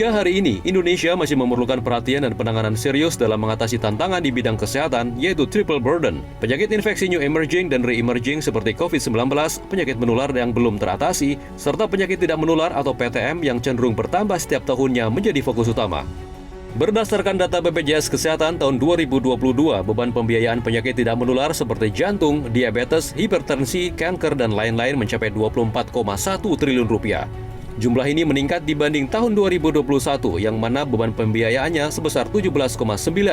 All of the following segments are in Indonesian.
Hingga hari ini, Indonesia masih memerlukan perhatian dan penanganan serius dalam mengatasi tantangan di bidang kesehatan, yaitu triple burden. Penyakit infeksi new emerging dan re-emerging seperti COVID-19, penyakit menular yang belum teratasi, serta penyakit tidak menular atau PTM yang cenderung bertambah setiap tahunnya menjadi fokus utama. Berdasarkan data BPJS Kesehatan tahun 2022, beban pembiayaan penyakit tidak menular seperti jantung, diabetes, hipertensi, kanker, dan lain-lain mencapai 24,1 triliun rupiah. Jumlah ini meningkat dibanding tahun 2021 yang mana beban pembiayaannya sebesar 17,9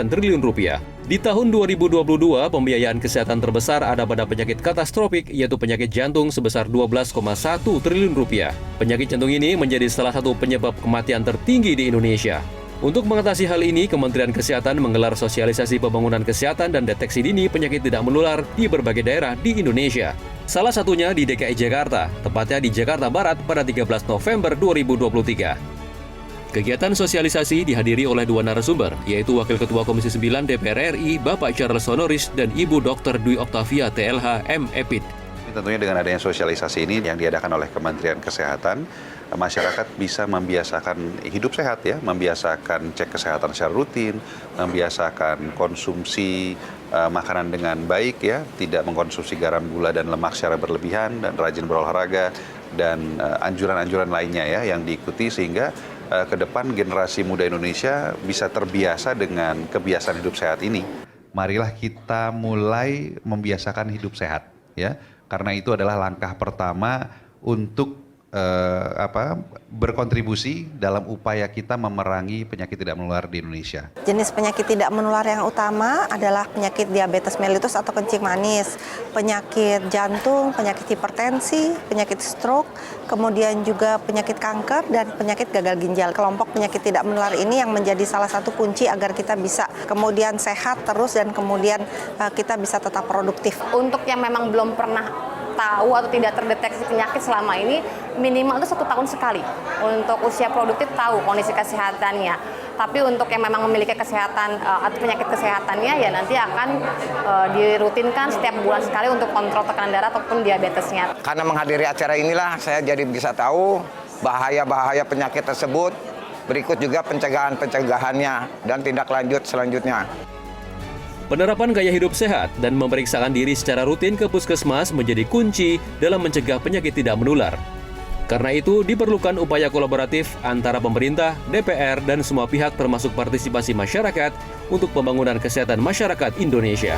triliun rupiah. Di tahun 2022, pembiayaan kesehatan terbesar ada pada penyakit katastropik yaitu penyakit jantung sebesar 12,1 triliun rupiah. Penyakit jantung ini menjadi salah satu penyebab kematian tertinggi di Indonesia. Untuk mengatasi hal ini, Kementerian Kesehatan menggelar sosialisasi pembangunan kesehatan dan deteksi dini penyakit tidak menular di berbagai daerah di Indonesia. Salah satunya di DKI Jakarta, tepatnya di Jakarta Barat pada 13 November 2023. Kegiatan sosialisasi dihadiri oleh dua narasumber, yaitu Wakil Ketua Komisi 9 DPR RI, Bapak Charles Honoris, dan Ibu Dr. Dwi Oktavia TLH M.Epid. Tentunya dengan adanya sosialisasi ini yang diadakan oleh Kementerian Kesehatan, masyarakat bisa membiasakan hidup sehat ya, membiasakan cek kesehatan secara rutin, membiasakan konsumsi makanan dengan baik ya, tidak mengkonsumsi garam, gula, dan lemak secara berlebihan, dan rajin berolahraga, dan anjuran-anjuran lainnya ya yang diikuti sehingga ke depan generasi muda Indonesia bisa terbiasa dengan kebiasaan hidup sehat ini. Marilah kita mulai membiasakan hidup sehat ya, karena itu adalah langkah pertama untuk berkontribusi dalam upaya kita memerangi penyakit tidak menular di Indonesia. Jenis penyakit tidak menular yang utama adalah penyakit diabetes mellitus atau kencing manis, penyakit jantung, penyakit hipertensi, penyakit stroke, kemudian juga penyakit kanker dan penyakit gagal ginjal. Kelompok penyakit tidak menular ini yang menjadi salah satu kunci agar kita bisa kemudian sehat terus dan kemudian kita bisa tetap produktif. Untuk yang memang belum pernah tahu atau tidak terdeteksi penyakit selama ini, minimal itu 1 tahun sekali untuk usia produktif tahu kondisi kesehatannya. Tapi untuk yang memang memiliki kesehatan atau penyakit kesehatannya ya nanti akan dirutinkan setiap bulan sekali untuk kontrol tekanan darah ataupun diabetesnya. Karena menghadiri acara inilah saya jadi bisa tahu bahaya-bahaya penyakit tersebut, berikut juga pencegahan-pencegahannya dan tindak lanjut selanjutnya. Penerapan gaya hidup sehat dan memeriksakan diri secara rutin ke puskesmas menjadi kunci dalam mencegah penyakit tidak menular. Karena itu, diperlukan upaya kolaboratif antara pemerintah, DPR, dan semua pihak termasuk partisipasi masyarakat untuk pembangunan kesehatan masyarakat Indonesia.